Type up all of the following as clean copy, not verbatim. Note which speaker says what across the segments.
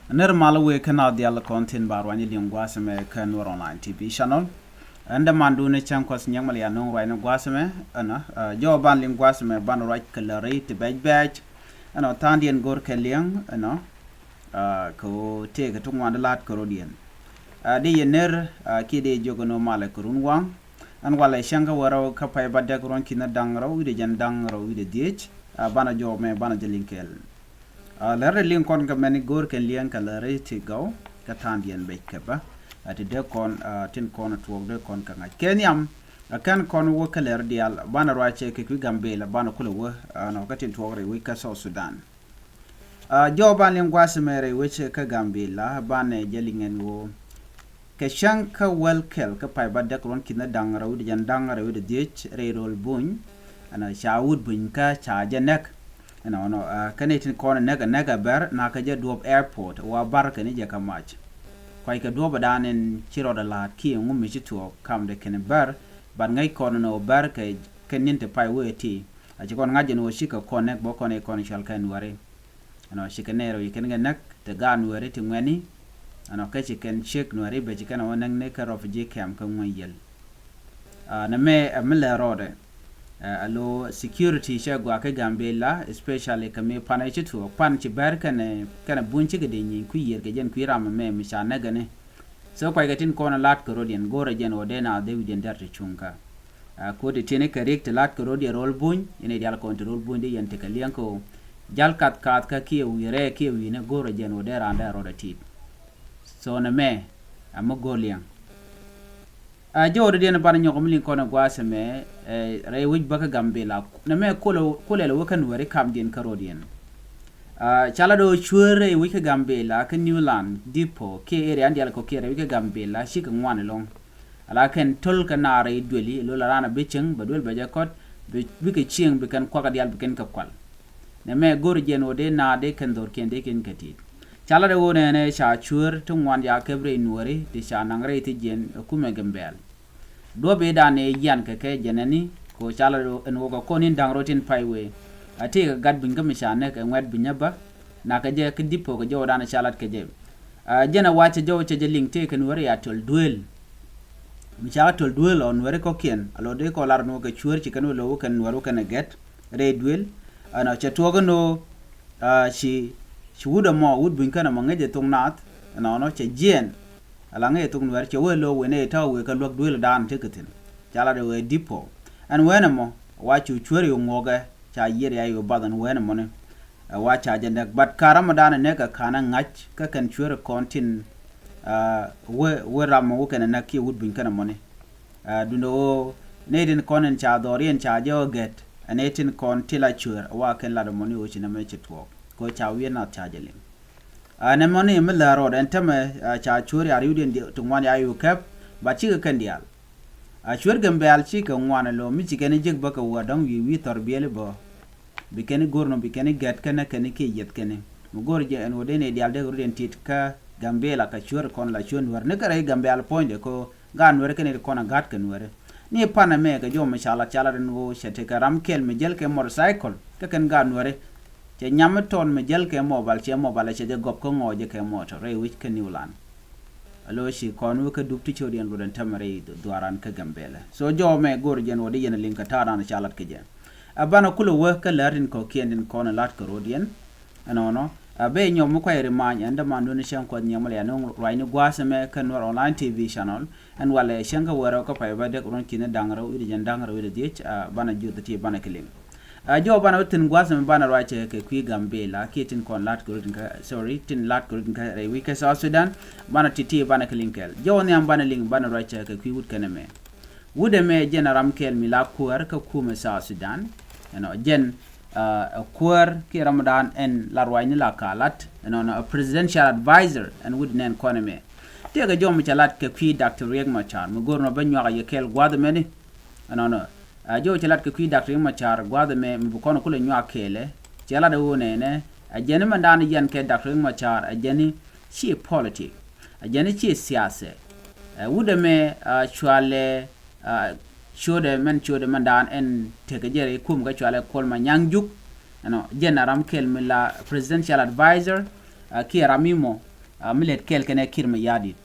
Speaker 1: Normal we cannot the content bar when you guasme can or online TV channel. And the man do ne chankwas nyamali anong right no guasme, jo ban lim guasme ban right kalari to badge, tandian gor kaliang, ko take a tung one the lat corodian. Di yener kide jogono male kurunwang, and while I shanga waro kapai badakron kina dangro with the jandangro with the ditch, bana job me bana jelinkel. Lare Lincoln ka many gor can liang ka lare to go katandian be keba at the con tin con at work de con kanga kenyam a kan con work ler dial bana rache ke gambela bana kula wo no katin to we ka South Sudan joban lim gwasmere which ka gambela bana jelingen wo ke shanka welkel ka pai badda kron kina dangara wudi jan dangara wudi dich re rol buñ ana shawud buñ ka cha janek kanetin kona nega ber na ka je duob airport wa bar ka ni je ka match kwai ka duob danen chiro da la ki ngum mi to kam de ken ber ban ngai kona no ber ka kenin te pai weti a je kon ngaje no shika connect bo kone kon shal kan ware shika nero yiken ga nak te gan ware ti ngani ka chicken check no re be chicken wonang ne ka refugee camp ka ngayel na me amela rode allo security shagwa ka gambela especially kame panachi to panchi barkane kana bunchi gede nyi ku yer ke jen ku rama me mi sha nagane so kwa gatin kona lat korodian gora jen odena de widen dar chunka ko de tene correct lat korodian roll bun ine dial control bun de yente ka lianko jal kat ka ki wire ki wine gora jen odera anda rodati so na me amogolian jawde den ban nyoko mlin kono gwaseme re wij baka gambela na me kolelo wakan wari kam den karodien chala do chure wika gambela ka newland dipo ke area andi ko kere wika gambela shika ngwane long ala ken tol kanare dweli lo la rana beceng badwel baja kot wika chieng bikan kwaka dial bikan ka kwal na me gor jen ode na de ken dor ken de ken katit chala do wona ne cha chur tungwan ya kebre nuore de cha nangre ti jen kume gambel do be dane yan ke jenani ko chala do en wogo konin dangrotin paiwe ati ga gad binga mishane ke ngwed binyaba na ka je ke dipo ko jodana chalat ke je jena wache jo che je link te ken wari atol duel mi cha atol duel on wari ko kien alo de ko lar no ke chuer chi kanu lo ken waru ken get re duel ana che togo no shi wuda mo wud bin kana mangeje tungnat no che jen ala ngai tung wer che welo wene taw we kan lok duel dan tiketin chala de we dipo an wena mo wa chu chweri ngoga cha yeri ayo badan wena mo ne wa cha jende bat karamadan ne ka kana ngach ka kan chweri kontin we ramo kan na ki wud bin kana mo ne dundo ne din konen cha dorien cha jo get anetin kon tila chwer wa kan la mo ne o china me chitwo ko cha wi na cha jele na money mila road and tame cha churi are yudin to one ayu cap ba chi kan dial chur gambal chi kan wana lo mi chi kan jig baka wadam wi torbiyele bo bikeni gorno bikeni get kana kan ke yet kene mu gor je en wodene dial de ruden tit ka gambela ka chur kon la chun war ne kare gambal point ko gan wer kan ko na gat kan wer ni pana me ga jo mashallah chala den go shete ka ramkel me jel ke motorcycle ka kan gan wer che nyamaton me jel ke mobile che de gop ko ngoje ke motor re wich ke newland alo shi konu ka dupti chodien ludan tamare duaran ka gambele so jo me gor jen wodi yen linka tada na chalat ke je abana kulo we ka larin ko kenden kono lat ko rodien anono abe nyom ko ere man anda mando ne shan ko nyamal ya no raini gwaseme kan war online TV channel and wala shanga waro ko pay bade ko ron kina dangaro wi jen dangaro wi de bana jodati bana kelim jo bana tin gwasem bana rache ke kwi gambela kitin kon lat ko tin lat ko ka re wi ka South Sudan bana titi bana kelinkel jo ne am bana ling bana rache ke kwi wud kaname wude me generam kel mi la kuar ka kuma South Sudan jen kuar ki ramadan en larwayni la kalat a presidential advisor and wud nen koname tega jo mi chalat ke kwi Dr. Riek Machar mu gorno banyo ga yekel gwade meni jo chalat ke kwi Dr. Riek Machar gwade me mu kono kule nyo akele chala de wone ne ajeni mandani yan ke Dr. Riek Machar ajeni chi politic ajeni chi siyase wude me chwale chode mandan en tege jere kum ga chwale kolma nyangjuk jenaram kel mila presidential advisor ki ramimo milet kel kene kirma yadi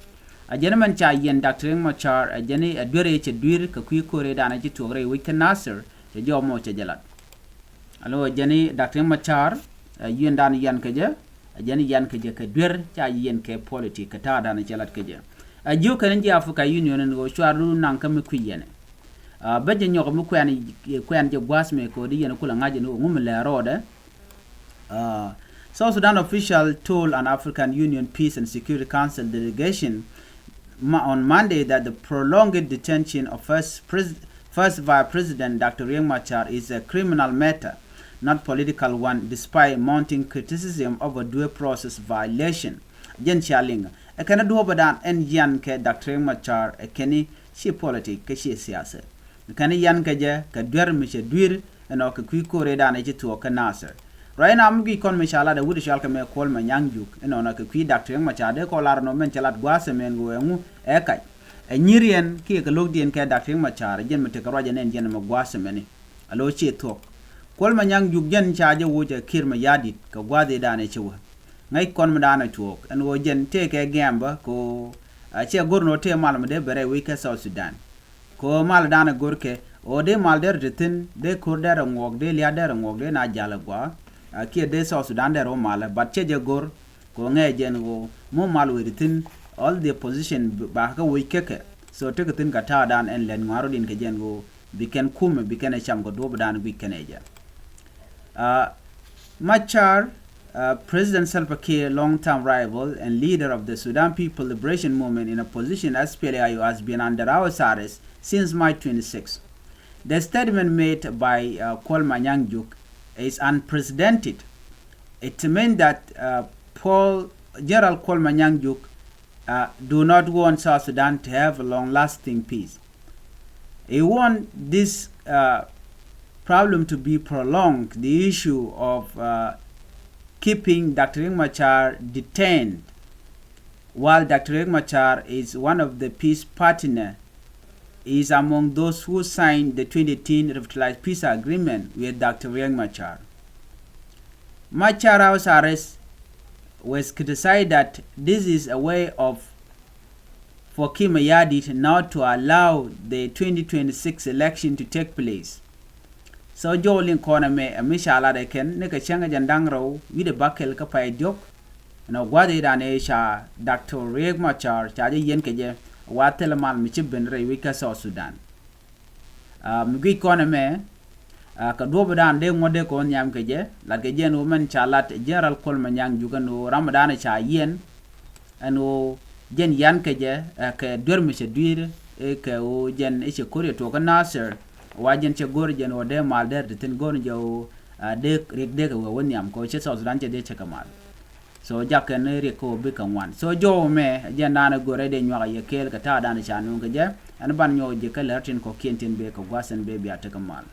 Speaker 1: a gentleman cha yen Dr. Machar a jeni a dure che duir ka kui kore dana ji togre week nasir je jomo che jalat alo jeni Dr. Machar yen dan yan keje a jeni yan keje ka duir cha yen ke politique ka ta dana jalat keje a ju kan ji Africa Union ngo chwaru nan kam ku yene beje nyoko mu kwen je gwasme ko di yen kula ngaje no ngum le rode South Sudan official told an African Union Peace and Security Council delegation on Monday that the prolonged detention of first Vice President Dr. Riek Machar is a criminal matter, not political one, despite mounting criticism of a due process violation. Jen Chaling, a Canada Obadan and Yan Ke Dr. Riek Machar, a Kenny, she politic, she siasa. The Kenny Yan Kaja, Kadur Misha Duir, and Okakuiko Redan to Okanasser. Right now, I'm going to the wood shall come a call my young duke, and on a key Dr. Machade, call our no mental at Guasamen go ekai. A Nirian, Ki Kalogdian Cat Dr. Machar, Jen Matakarojan and Jen Guasamani. A low cheat talk. Call my young duke Jen charge wood a kirma yadi, Kawadi dan a chewa. Night conmadana talk, and wo Jen take a gamba, go a chair good no tear malamade, but a weaker South Sudan. Ko maladana gorke, or de malder retin, de corder and walk, de liader and walk, de na jalagua. Kia de South Sudan der mala but cheje gor ko ngejen go mo mal wiritin all the position ba ka we keke so take tin ka ta dan en len ngaro din ke jen go biken kum biken cham go do dan biken eja Machar President Salva Kiir, long-term rival and leader of the Sudan People Liberation Movement in opposition as SPLA-IO, has been under house arrest since March 26. The statement made by Kwalma Nyangjuk is unprecedented. It means that Gerald Kwalma Nyangjuk do not want South Sudan to have a long-lasting peace. He wants this problem to be prolonged, the issue of keeping Dr. Riek Machar detained, while Dr. Riek Machar is one of the peace partners. He is among those who signed the 2018 revitalized peace agreement with Dr. Riek Machar. Machar's arrest was criticized that this is a way for Kir Mayardit not to allow the 2026 election to take place. So Jolin Kona me a mishala de ken neka changa jandangro with the bakel kapay jok no gwade dane sha Dr. Riek Machar chaje yen keje watel mal michibben re wika South Sudan. Mugui Kona me ka dobo dan de ngode ko nyam keje la keje no man chalat General Kwalma Nyangjuk no Ramadan cha yen ano jen yan keje ka dormi se duir e ka o jen e se kore to ka Nasser wajen che gor jen o de mal der tin gon jo de rek de ko woni am ko che South Sudan che de che kamal so jaken re ko be kan wan so jo me jen dana gore de nyaga ye kel ka ta dana cha no ga je an ban nyo je ka lertin ko kenten be ko gwasen be biya te kamal